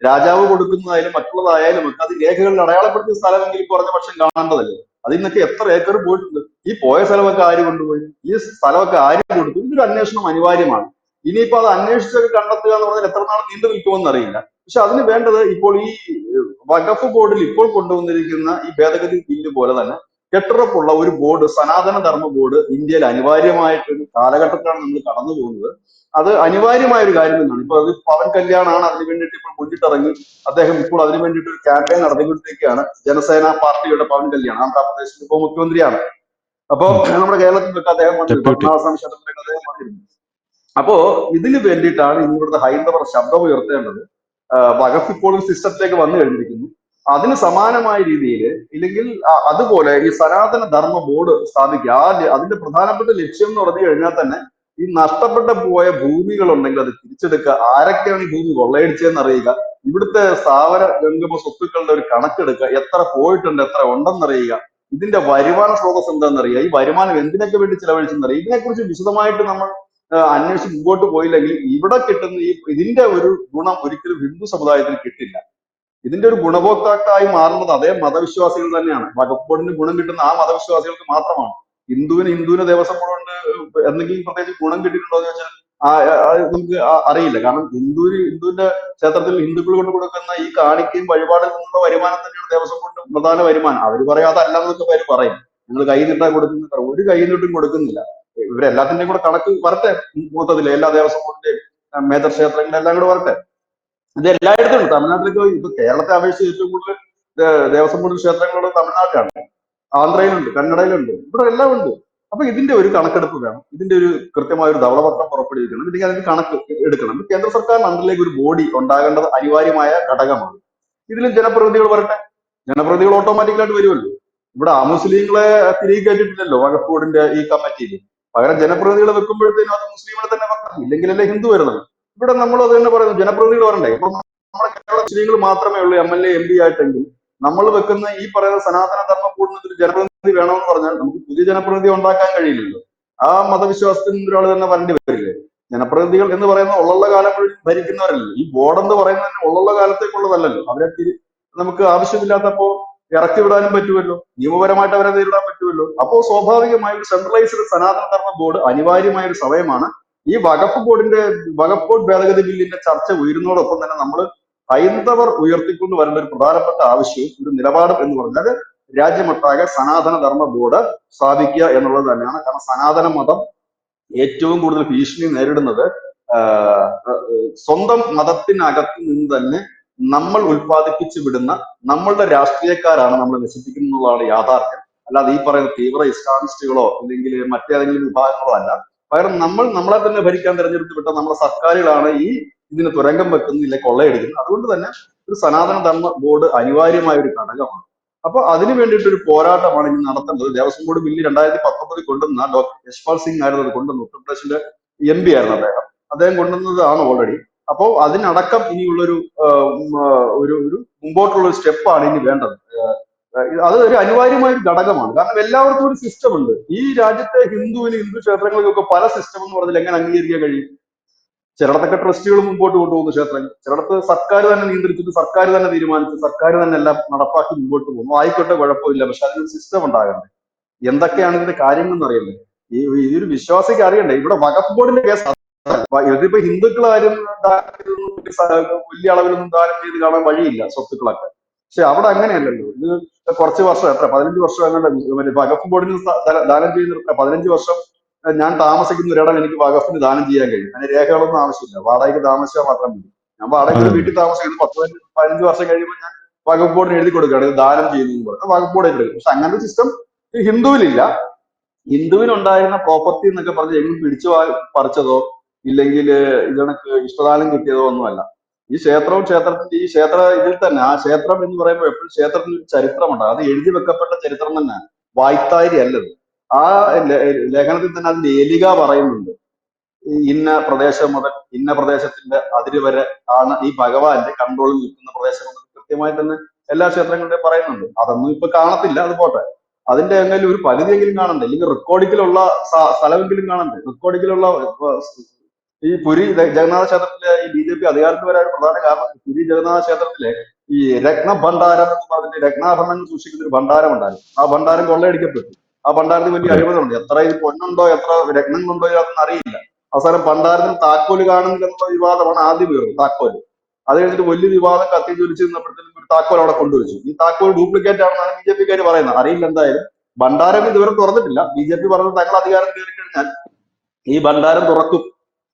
രാജാവ് കൊടുക്കുന്നതായാലും മറ്റുള്ളതായാലും ഒക്കെ അത് രേഖകളിൽ അടയാളപ്പെടുത്തിയ സ്ഥലമെങ്കിലും കുറഞ്ഞ പക്ഷം കാണേണ്ടതല്ലേ. അതിൽ നിന്നൊക്കെ എത്ര ഏക്കർ പോയിട്ടുണ്ട്? ഈ പോയ സ്ഥലമൊക്കെ ആര് കൊണ്ടുപോയി? ഈ സ്ഥലമൊക്കെ ആര് കൊടുത്തു? ഇതൊരു അന്വേഷണം അനിവാര്യമാണ്. ഇനിയിപ്പോ അത് അന്വേഷിച്ചൊക്കെ കണ്ടെത്തുക എന്ന് പറഞ്ഞാൽ എത്ര നാൾ നീണ്ടു നിൽക്കുമെന്ന് അറിയില്ല. പക്ഷെ അതിന് വേണ്ടത് ഇപ്പോൾ ഈ വഖഫ് ബോർഡിൽ ഇപ്പോൾ കൊണ്ടുവന്നിരിക്കുന്ന ഈ ഭേദഗതി ബില്ല് പോലെ തന്നെ കെട്ടുറപ്പുള്ള ഒരു ബോർഡ്, സനാതന ധർമ്മ ബോർഡ് ഇന്ത്യയിൽ അനിവാര്യമായിട്ടൊരു കാലഘട്ടത്തിലാണ് നമ്മൾ കടന്നു പോകുന്നത്. അത് അനിവാര്യമായ ഒരു കാര്യം തന്നെയാണ്. ഇപ്പൊ അത് പവൻ കല്യാണാണ് അതിന് വേണ്ടിയിട്ട് ഇപ്പോൾ മുന്നിട്ടിറങ്ങി. അദ്ദേഹം ഇപ്പോൾ അതിന് വേണ്ടിയിട്ട് ഒരു ക്യാമ്പയിൻ നടത്തിക്കൊണ്ടിരിക്കുകയാണ്. ജനസേന പാർട്ടിയുടെ പവൻ കല്യാൺ, ആന്ധ്രാപ്രദേശിൽ ഉപമുഖ്യമന്ത്രിയാണ്. അപ്പോ നമ്മുടെ കേരളത്തിലൊക്കെ അദ്ദേഹം വന്നിരുന്നു, ഡെപ്യൂട്ടി. പത്മനാഭ സ്വാമി ക്ഷേത്രത്തിലൊക്കെ അദ്ദേഹം വന്നിരുന്നു. അപ്പോ ഇതിന് വേണ്ടിയിട്ടാണ് ഇനി ഇവിടുത്തെ ഹൈന്ദവർ ശബ്ദം ഉയർത്തേണ്ടത്. വഖഫ് ഇപ്പോൾ ഒരു സിസ്റ്റത്തിലേക്ക് വന്നു കഴിഞ്ഞിരിക്കുന്നു. അതിന് സമാനമായ രീതിയിൽ, ഇല്ലെങ്കിൽ അതുപോലെ ഈ സനാതന ധർമ്മ ബോർഡ് സ്ഥാപിക്കുക. അതിന്റെ പ്രധാനപ്പെട്ട ലക്ഷ്യം എന്ന് പറഞ്ഞു കഴിഞ്ഞാൽ തന്നെ ഈ നഷ്ടപ്പെട്ടു പോയ ഭൂമികൾ ഉണ്ടെങ്കിൽ അത് തിരിച്ചെടുക്കുക, ആരൊക്കെയാണ് ഈ ഭൂമി കൊള്ളയടിച്ചതെന്ന് അറിയുക, ഇവിടുത്തെ സ്ഥാവര ജംഗമ സ്വത്തുക്കളുടെ ഒരു കണക്കെടുക്കുക, എത്ര പോയിട്ടുണ്ട് എത്ര ഉണ്ടെന്നറിയുക, ഇതിന്റെ വരുമാന സ്രോതസ് എന്താണെന്നറിയുക, ഈ വരുമാനം എന്തിനൊക്കെ വേണ്ടി ചെലവഴിച്ചെന്നറിയുക. ഇതിനെക്കുറിച്ച് വിശദമായിട്ട് നമ്മൾ അന്വേഷിച്ച് മുമ്പോട്ട് പോയില്ലെങ്കിൽ ഇവിടെ കിട്ടുന്ന ഇതിന്റെ ഒരു ഗുണം ഒരിക്കലും ഹിന്ദു സമുദായത്തിന് കിട്ടില്ല. ഇതിന്റെ ഒരു ഗുണഭോക്താക്കളായി മാറുന്നത് അതേ മതവിശ്വാസികൾ തന്നെയാണ്. വഖഫ് ബോർഡിന് ഗുണം കിട്ടുന്ന ആ മതവിശ്വാസികൾക്ക് മാത്രമാണ്. ഹിന്ദുവിന് ദേവസ്വം ബോർഡ് കൊണ്ട് എന്തെങ്കിലും പ്രത്യേകിച്ച് ഗുണം കിട്ടിയിട്ടുണ്ടോ എന്ന് ചോദിച്ചാൽ നമുക്ക് അറിയില്ല. കാരണം ഹിന്ദുവിന്റെ ക്ഷേത്രത്തിൽ ഹിന്ദുക്കൾ കൊണ്ട് കൊടുക്കുന്ന ഈ കാണിക്കയും വഴിപാടിൽ നിന്നുള്ള വരുമാനം തന്നെയാണ് ദേവസ്വം ബോർഡിന്റെ പ്രധാന വരുമാനം. അവർ പറയാം അതല്ലെന്നൊക്കെ പേര് പറയും, ഞങ്ങൾ കൈ നീട്ടാൻ കൊടുക്കുന്നില്ല. ഒരു കൈ നീട്ടും കൊടുക്കുന്നില്ല. ഇവരെല്ലാത്തിന്റെയും കൂടെ കണക്ക് വരട്ടെ മൊത്തത്തില്, എല്ലാ ദേവസ്വം ബോർഡിന്റെയും മേജർ ക്ഷേത്രങ്ങളെല്ലാം കൂടെ വരട്ടെ. ഇത് എല്ലായിടത്തും ഉണ്ട്. തമിഴ്നാട്ടിലേക്ക് ഇപ്പൊ കേരളത്തെ അപേക്ഷിച്ച് ഏറ്റവും കൂടുതൽ ദേവസ്വം ബോർഡ് ക്ഷേത്രങ്ങളുള്ളത് തമിഴ്നാട്ടിലാണ്. ആന്ധ്രയിലുണ്ട്, കന്നഡയിലുണ്ട്, ഇവിടെ എല്ലാം ഉണ്ട്. അപ്പൊ ഇതിന്റെ ഒരു കണക്കെടുപ്പ് വേണം. ഇതിന്റെ ഒരു കൃത്യമായ ഒരു ധവളപത്രം പുറപ്പെടുവിക്കണം. ഇല്ലെങ്കിൽ അതിന്റെ കണക്ക് എടുക്കണം. കേന്ദ്ര സർക്കാരിന് അണ്ടറിലേക്ക് ഒരു ബോഡി ഉണ്ടാകേണ്ടത് അനിവാര്യമായ ഘടകമാണ്. ഇതിലും ജനപ്രതിനിധികൾ വരട്ടെ. ജനപ്രതിനിധികൾ ഓട്ടോമാറ്റിക്കലായിട്ട് വരുമല്ലോ. ഇവിടെ അമുസ്ലിങ്ങളെ തിരികെ കയറ്റിട്ടില്ലല്ലോ വഖഫ് ബോർഡിന്റെ ഈ കമ്മിറ്റിയിൽ. പകരം ജനപ്രതിനിധികളെ വെക്കുമ്പോഴത്തേനും അത് മുസ്ലിങ്ങളെ തന്നെ വെക്കണം, ഇല്ലെങ്കിലല്ലേ ഹിന്ദു വരുന്നത്. ഇവിടെ നമ്മൾ അത് തന്നെ പറയുന്നു, ജനപ്രതിനിധികൾ വരണ്ടേ. ഇപ്പൊ നമ്മുടെ കേരള മുസ്ലിങ്ങൾ മാത്രമേ ഉള്ളൂ MLA MP ആയിട്ടെങ്കിൽ നമ്മൾ വെക്കുന്ന ഈ പറയുന്ന സനാതന ധർമ്മ ബോർഡിന് ജനപ്രതിനിധി വേണമെന്ന് പറഞ്ഞാൽ നമുക്ക് പുതിയ ജനപ്രതിനിധി ഉണ്ടാക്കാൻ കഴിയില്ലല്ലോ. ആ മതവിശ്വാസത്തിൽ നിന്ന് ഒരാൾ തന്നെ വരേണ്ടി വരില്ലേ. ജനപ്രതിനിധികൾ എന്ന് പറയുന്ന ഉള്ള കാലം ഭരിക്കുന്നവരല്ലോ. ഈ ബോർഡ് എന്ന് പറയുന്നത് ഉള്ള കാലത്തേക്കുള്ളതല്ലല്ലോ. അവരെ നമുക്ക് ആവശ്യമില്ലാത്തപ്പോ ഇറക്കി വിടാനും പറ്റുമല്ലോ, നിയമപരമായിട്ട് അവരെ നേരിടാൻ പറ്റുമല്ലോ. അപ്പോൾ സ്വാഭാവികമായ ഒരു സെൻട്രലൈസ്ഡ് സനാതന ധർമ്മ ബോർഡ് അനിവാര്യമായ ഒരു സമയമാണ്. ഈ വഖഫ് ബോർഡ് ഭേദഗതി ബില്ലിന്റെ ചർച്ച ഉയരുന്നതോടൊപ്പം തന്നെ നമ്മൾ ഹൈന്ദവർ ഉയർത്തിക്കൊണ്ട് വരേണ്ട ഒരു പ്രധാനപ്പെട്ട ആവശ്യവും ഒരു നിലപാടും എന്ന് പറഞ്ഞാൽ രാജ്യമൊട്ടാകെ സനാതന ധർമ്മ ബോർഡ് സ്ഥാപിക്കുക എന്നുള്ളത് തന്നെയാണ്. കാരണം സനാതന മതം ഏറ്റവും കൂടുതൽ ഭീഷണി നേരിടുന്നത് സ്വന്തം മതത്തിനകത്ത് നിന്ന് തന്നെ നമ്മൾ ഉൽപ്പാദിപ്പിച്ചു വിടുന്ന നമ്മളുടെ രാഷ്ട്രീയക്കാരാണ് നമ്മൾ നശിപ്പിക്കുന്നത് എന്നുള്ളതാണ് യാഥാർത്ഥ്യം. അല്ലാതെ ഈ പറയുന്ന തീവ്ര ഇസ്ലാമിസ്റ്റുകളോ അല്ലെങ്കിൽ മറ്റേതെങ്കിലും വിഭാഗങ്ങളോ അല്ല. പകരം നമ്മളെ തന്നെ ഭരിക്കാൻ തെരഞ്ഞെടുത്ത് വിട്ട നമ്മുടെ സർക്കാരുകളാണ് ഇതിന് തുരങ്കം വെക്കുന്നില്ല, കൊള്ളയടിക്കുന്നത്. അതുകൊണ്ട് തന്നെ ഒരു സനാതന ധർമ്മ ബോർഡ് അനിവാര്യമായ ഒരു ഘടകമാണ്. അപ്പൊ അതിനു വേണ്ടിയിട്ട് ഒരു പോരാട്ടമാണ് ഇനി നടത്തേണ്ടത്. ദേവസ്വം ബോർഡ് ബില്ല് 2019 കൊണ്ടുവന്ന ഡോക്ടർ യശ്പാൽ സിംഗ് ആയിരുന്നു അത് കൊണ്ടുവന്നു. ഉത്തർപ്രദേശിലെ MP ആയിരുന്നു അദ്ദേഹം കൊണ്ടുവന്നതാണ് ഓൾറെഡി. അപ്പോൾ അതിനടക്കം ഇനിയുള്ളൊരു ഒരു മുമ്പോട്ടുള്ള ഒരു സ്റ്റെപ്പാണ് ഇനി വേണ്ടത്. അത് ഒരു അനിവാര്യമായ ഒരു ഘടകമാണ്. കാരണം എല്ലാവർക്കും ഒരു സിസ്റ്റം ഉണ്ട്. ഈ രാജ്യത്തെ ഹിന്ദു ക്ഷേത്രങ്ങൾക്കൊക്കെ പല സിസ്റ്റം എന്ന് പറഞ്ഞാൽ എങ്ങനെ അംഗീകരിക്കാൻ കഴിയും? ചിലടത്തൊക്കെ ട്രസ്റ്റുകൾ മുമ്പോട്ട് കൊണ്ടുപോകുന്നു ക്ഷേത്രങ്ങൾ, ചിലടത്ത് സർക്കാർ തന്നെ നിയന്ത്രിച്ചിട്ട് സർക്കാർ തന്നെ തീരുമാനിച്ച് സർക്കാർ തന്നെ എല്ലാം നടപ്പാക്കി മുമ്പോട്ട് പോകുന്നു. ആയിക്കോട്ടെ, കുഴപ്പമില്ല. പക്ഷെ അതിനൊരു സിസ്റ്റം ഉണ്ടാകണ്ടേ? എന്തൊക്കെയാണ് ഇതിന്റെ കാര്യങ്ങൾ എന്ന് അറിയണ്ടേ? ഈ ഒരു വിശ്വാസിക്ക് അറിയണ്ടേ? ഇവിടെ വഖഫ് ബോർഡിന്റെ കേസ് ഇതിപ്പോ ഹിന്ദുക്കളാരും വലിയ അളവിലൊന്നും ദാനം ചെയ്ത് കാണാൻ വഴിയില്ല സ്വത്തുക്കളൊക്കെ. പക്ഷെ അവിടെ അങ്ങനെയല്ലല്ലോ. ഇത് കുറച്ച് വർഷം, എത്ര 15 വർഷം അങ്ങനെ വഖഫ് ബോർഡിന് ദാനം ചെയ്യുന്ന 15 വർഷം ഞാൻ താമസിക്കുന്ന ഒരിടം എനിക്ക് വഖഫിന് ദാനം ചെയ്യാൻ കഴിയും. അതിന് രേഖകളൊന്നും ആവശ്യമില്ല, വാടകയ്ക്ക് താമസിച്ചാൽ മാത്രം മതി. ഞാൻ വാടകയ്ക്ക് അതെ ഒരു അതെ വീട്ടിൽ താമസിക്കുന്നത് 15 വർഷം കഴിയുമ്പോൾ ഞാൻ വഖഫ് ബോർഡിന് എഴുതി കൊടുക്കുകയാണ് ഇത് ദാനം ചെയ്യുന്നു പറഞ്ഞു, വഖഫ് ബോർഡ് എഴുതി. പക്ഷെ അങ്ങനത്തെ സിസ്റ്റം ഹിന്ദുവിലില്ല. ഹിന്ദുവിനുണ്ടായിരുന്ന പ്രോപ്പർട്ടി എന്നൊക്കെ പറഞ്ഞ് എങ്ങും പിടിച്ചു പറിച്ചതോ ഇല്ലെങ്കിൽ ഇതിനക്ക് ഇഷ്ടദാനം കിട്ടിയതോ ഒന്നുമല്ല. ഈ ക്ഷേത്രത്തിന്റെ ഈ ക്ഷേത്ര ഇതിൽ തന്നെ, ആ ക്ഷേത്രം എന്ന് പറയുമ്പോൾ എപ്പോഴും ക്ഷേത്രത്തിന് ഒരു ചരിത്രമുണ്ട്. അത് എഴുതി വെക്കപ്പെട്ട ചരിത്രം തന്നെ, വായ്ത്താരി അല്ലത്. ആ ലേഖനത്തിൽ തന്നെ അതിന്റെ ഏലിക പറയുന്നുണ്ട്. ഈ ഇന്ന പ്രദേശം മുതൽ ഇന്ന പ്രദേശത്തിന്റെ അതിര് വരെ ആണ് ഈ ഭഗവാന്റെ കൺട്രോളിൽ നിൽക്കുന്ന പ്രദേശം എന്ന് കൃത്യമായി തന്നെ എല്ലാ ക്ഷേത്രങ്ങളുടെയും പറയുന്നുണ്ട്. അതൊന്നും ഇപ്പൊ കാണത്തില്ല, അത് പോട്ടെ. അതിന്റെ എങ്കിലും ഒരു പരിധിയെങ്കിലും കാണണ്ടേ, അല്ലെങ്കിൽ റെക്കോർഡിങ്ങിലുള്ള സ്ഥലമെങ്കിലും കാണണ്ടേ. റെക്കോർഡിങ്ങിലുള്ള ഈ പുരി ജഗന്നാഥ ക്ഷേത്രത്തിലെ ഈ BJP അധികാരത്തിൽ വരാൻ പ്രധാന കാരണം പുരി ജഗന്നാഥ ക്ഷേത്രത്തിലെ ഈ രത്നഭണ്ഡാരം എന്ന് പറഞ്ഞിട്ട് രത്നാഭരണങ്ങൾ സൂക്ഷിക്കുന്ന ഒരു ഭണ്ഡാരം ഉണ്ടായിരുന്നു. ആ ഭണ്ഡാരം കൊള്ളയടിക്കപ്പെട്ടു. ആ ഭണ്ഡാരത്തിൽ വലിയ അതെ അഴിമതിയുണ്ട്. എത്ര ഇത് പൊന്നുണ്ടോ എത്ര രത്നങ്ങളുണ്ടോ അതൊന്നും അറിയില്ല. അവസാനം ഭണ്ഡാരത്തിന് താക്കോല് കാണുന്നില്ലെന്നുള്ള വിവാദമാണ് ആദ്യം ഉയർന്നത്, താക്കോല്. അത് കഴിഞ്ഞിട്ട് വലിയ വിവാദം കത്തി ജ്വലിച്ച് നിന്നപ്പോഴത്തേക്കും ഒരു താക്കോൽ അവിടെ കൊണ്ടുവച്ചു. ഈ താക്കോൽ ഡ്യൂപ്ലിക്കേറ്റ് ആണെന്നാണ് BJP പറയുന്നത്. അറിയില്ല എന്തായാലും. ഭണ്ഡാരം ഇതുവരെ തുറന്നിട്ടില്ല. BJP പറഞ്ഞത് തങ്ങൾ അധികാരം കയറി കഴിഞ്ഞാൽ ഈ ഭണ്ഡാരം തുറക്കും,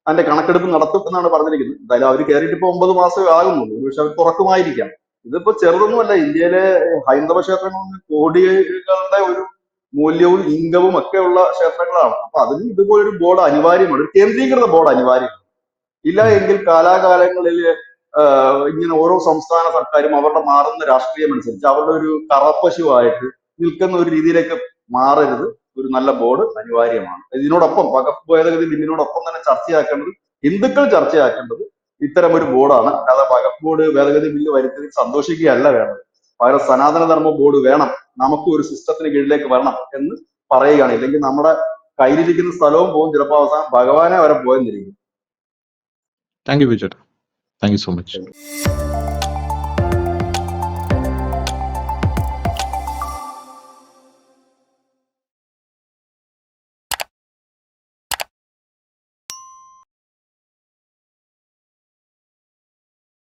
അതിന്റെ കണക്കെടുപ്പ് നടത്തും എന്നാണ് പറഞ്ഞിരിക്കുന്നത്. എന്തായാലും അവർ കയറിയിട്ട് ഇപ്പൊ 9 മാസമേ ആകുന്നുള്ളൂ. പക്ഷെ അവർ തുറക്കുമായിരിക്കാം. ഇതിപ്പോ ചെറുതൊന്നുമല്ല. ഇന്ത്യയിലെ ഹൈന്ദവ ക്ഷേത്രങ്ങളിൽ കോടികളുടെ ഒരു മൂല്യവും ഇൻകവും ഒക്കെ ഉള്ള ക്ഷേത്രങ്ങളാണ്. അപ്പൊ അതിന് ഇതുപോലൊരു ബോർഡ് അനിവാര്യമാണ്, ഒരു കേന്ദ്രീകൃത ബോർഡ് അനിവാര്യമാണ്. ഇല്ല ഉം. എങ്കിൽ കാലാകാലങ്ങളിൽ ഇങ്ങനെ ഓരോ സംസ്ഥാന സർക്കാരും അവരുടെ മാറുന്ന രാഷ്ട്രീയം അനുസരിച്ച് അവരുടെ ഒരു കറപ്പശുവായിട്ട് നിൽക്കുന്ന ഒരു രീതിയിലേക്ക് മാറരുത്. ഒരു നല്ല ബോർഡ് അനിവാര്യമാണ്. ഇതിനോടൊപ്പം വഖഫ് ഭേദഗതി ബില്ലിനോടൊപ്പം തന്നെ ചർച്ചയാക്കേണ്ടത്, ഹിന്ദുക്കൾ ചർച്ചയാക്കേണ്ടത് ഇത്തരം ഒരു ബോർഡാണ്. അല്ലാതെ വഖഫ് ബോർഡ് ഭേദഗതി ബില്ല് വരുത്തിയതിൽ സന്തോഷിക്കുകയല്ല വേണ്ടത്. പകരം സനാതനധർമ്മ ബോർഡ് വേണം, നമുക്ക് ഒരു സിസ്റ്റത്തിന് കീഴിലേക്ക് വരണം എന്ന് പറയുകയാണ്. ഇല്ലെങ്കിൽ നമ്മുടെ കയ്യിലിരിക്കുന്ന സ്ഥലവും പോകും, ചിലപ്പോൾ അവസാനം ഭഗവാനെ വരെ പോയെന്നിരിക്കും. താങ്ക് യു ബിജു ചേട്ടാ, താങ്ക് യു സോ മച്ച്.